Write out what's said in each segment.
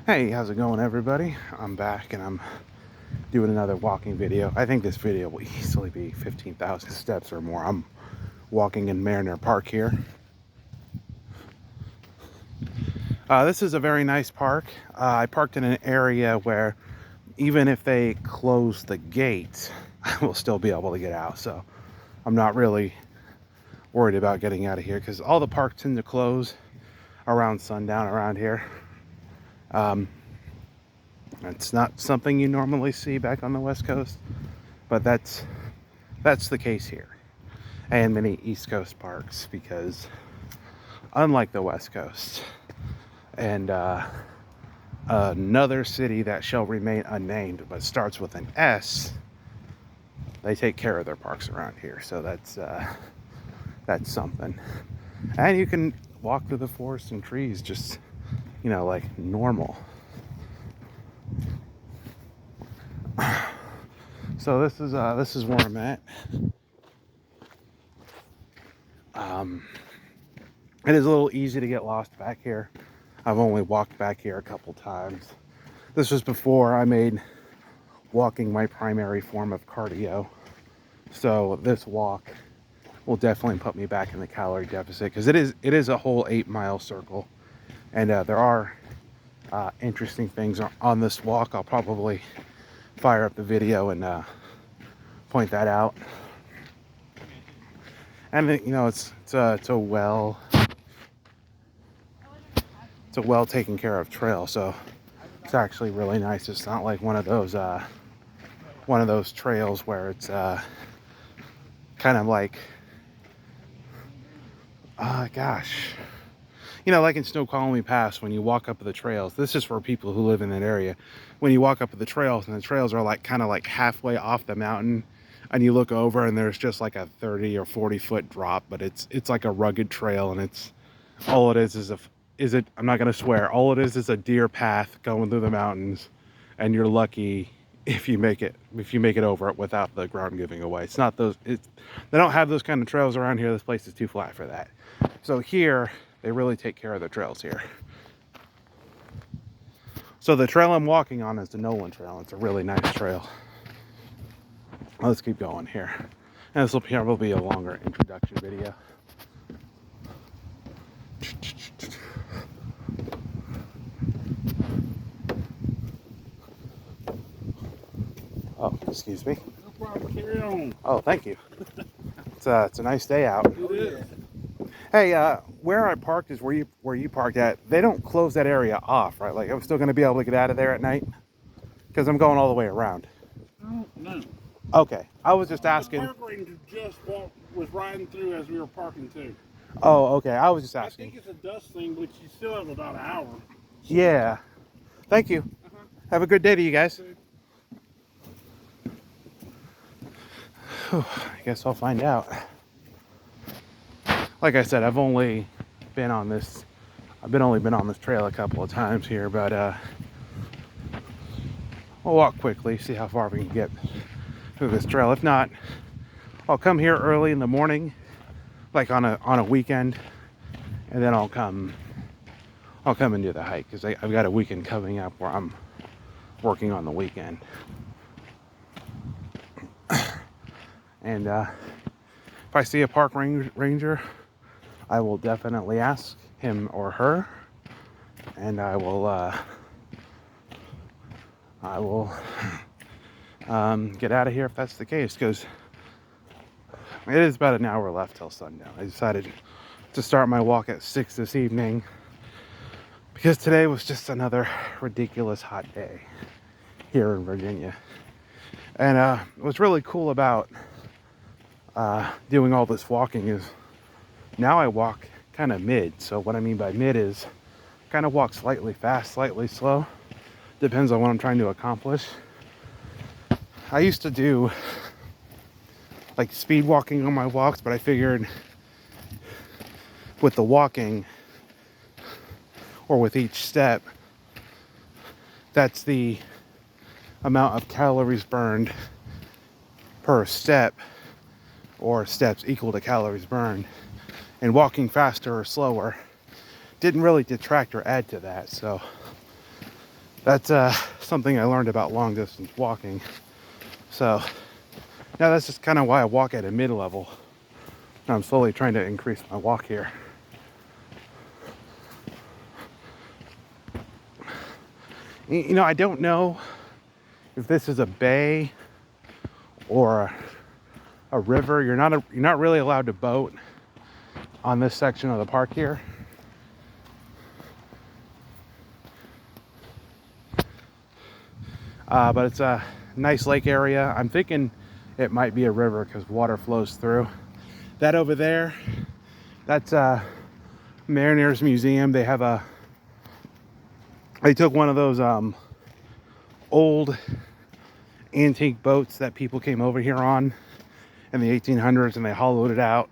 Hey, how's it going, everybody? I'm back and I'm doing another walking video. I think this video will easily be 15,000 steps or more. I'm walking in Mariner Park here. This is a very nice park. I parked in an area where even if they close the gates, I will still be able to get out. So I'm not really worried about getting out of here because all the parks tend to close around sundown around here. It's not something you normally see back on the West Coast, but that's the case here and many East Coast parks because unlike the West Coast and another city that shall remain unnamed but starts with an S, they take care of their parks around here. So that's something. And you can walk through the forest and trees just, like normal. So this is where I'm at. It is a little easy to get lost back here. I've only walked back here a couple times. This was before I made walking my primary form of cardio. So this walk will definitely put me back in the calorie deficit because it is a whole 8-mile circle. And there are interesting things on this walk. I'll probably fire up the video and point that out. And it's a well taken care of trail, so it's actually really nice. It's not like one of those trails where it's kind of like gosh, like in Snoqualmie Pass, when you walk up the trails, this is for people who live in that area. When you walk up the trails and the trails are like kind of like halfway off the mountain, and you look over and there's just like a 30 or 40 foot drop, but it's like a rugged trail, and it's all it is I'm not gonna swear, all it is a deer path going through the mountains, and you're lucky if you make it over it without the ground giving away. It's not those. They don't have those kind of trails around here. This place is too flat for that. So here they really take care of the trails here. So the trail I'm walking on is the Nolan Trail. It's a really nice trail. Let's keep going here. And this will probably be a longer introduction video. Oh, excuse me. No problem. Carry on. Oh, thank you. It's a nice day out. It is. Hey, where I parked is where you parked at. They don't close that area off, right? Like, I'm still going to be able to get out of there at night because I'm going all the way around. No. Okay, I was just asking. The park ranger was riding through as we were parking too. Oh, okay. I was just I asking. think it's a dust thing, but you still have about an hour. Yeah. Thank you. Have a good day to you guys. I guess I'll find out. Like I said, I've only been on this trail a couple of times here, but I'll walk quickly, see how far we can get through this trail. If not, I'll come here early in the morning, like on a weekend, and then I'll come and do the hike because I've got a weekend coming up where I'm working on the weekend. And if I see a park ranger, I will definitely ask him or her, and I will get out of here if that's the case, because it is about an hour left till sundown. I decided to start my walk at 6 this evening because today was just another ridiculous hot day here in Virginia. And what's really cool about doing all this walking is now I walk kind of mid. So what I mean by mid is kind of walk slightly fast, slightly slow. Depends on what I'm trying to accomplish. I used to do like speed walking on my walks, but I figured with the walking or with each step, that's the amount of calories burned per step, or steps equal to calories burned. And walking faster or slower didn't really detract or add to that. So That's something I learned about long distance walking. So now that's just kind of why I walk at a mid-level. I'm slowly trying to increase my walk here. You know, I don't know if this is a bay or a river. You're not really allowed to boat on this section of the park here. But it's a nice lake area. I'm thinking it might be a river because water flows through. That over there, that's Mariners Museum. They took one of those old antique boats that people came over here on in the 1800s, and they hollowed it out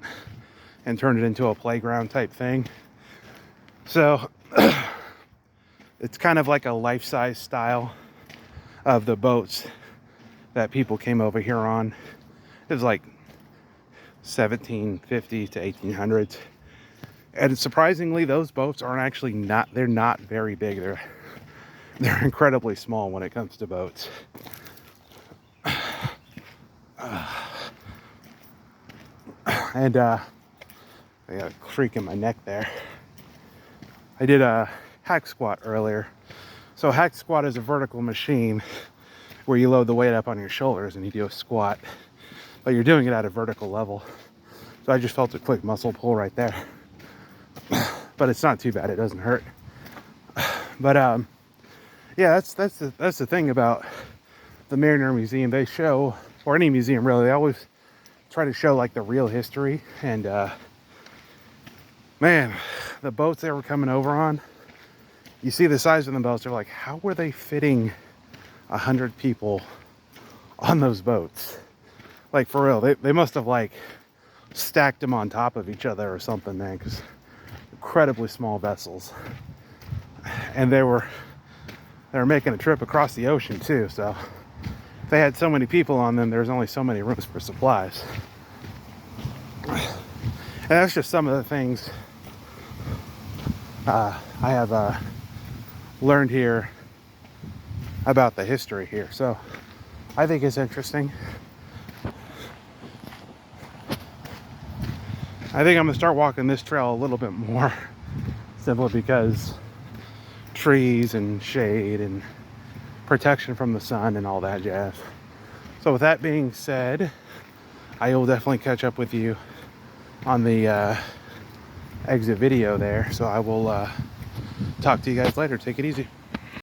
and turned it into a playground type thing. So it's kind of like a life-size style of the boats that people came over here on. It was like 1750 to 1800s. And surprisingly, those boats aren't actually they're not very big. They're incredibly small when it comes to boats. And I got a creak in my neck there. I did a hack squat earlier. So hack squat is a vertical machine where you load the weight up on your shoulders and you do a squat, but you're doing it at a vertical level. So I just felt a quick muscle pull right there. But it's not too bad, it doesn't hurt. But yeah, that's the thing about the Mariner Museum. They show, or any museum really, they always try to show like the real history. And man, the boats they were coming over on, you see the size of the boats, they're like, how were they fitting 100 people on those boats? Like, for real, they must have like stacked them on top of each other or something, man, because incredibly small vessels. And they were making a trip across the ocean too, so if they had so many people on them, there's only so many rooms for supplies. And that's just some of the things I have learned here about the history here. So I think it's interesting. I think I'm gonna start walking this trail a little bit more, simply because trees and shade and protection from the sun and all that jazz. So with that being said, I will definitely catch up with you on the exit video there. So I will talk to you guys later. Take it easy.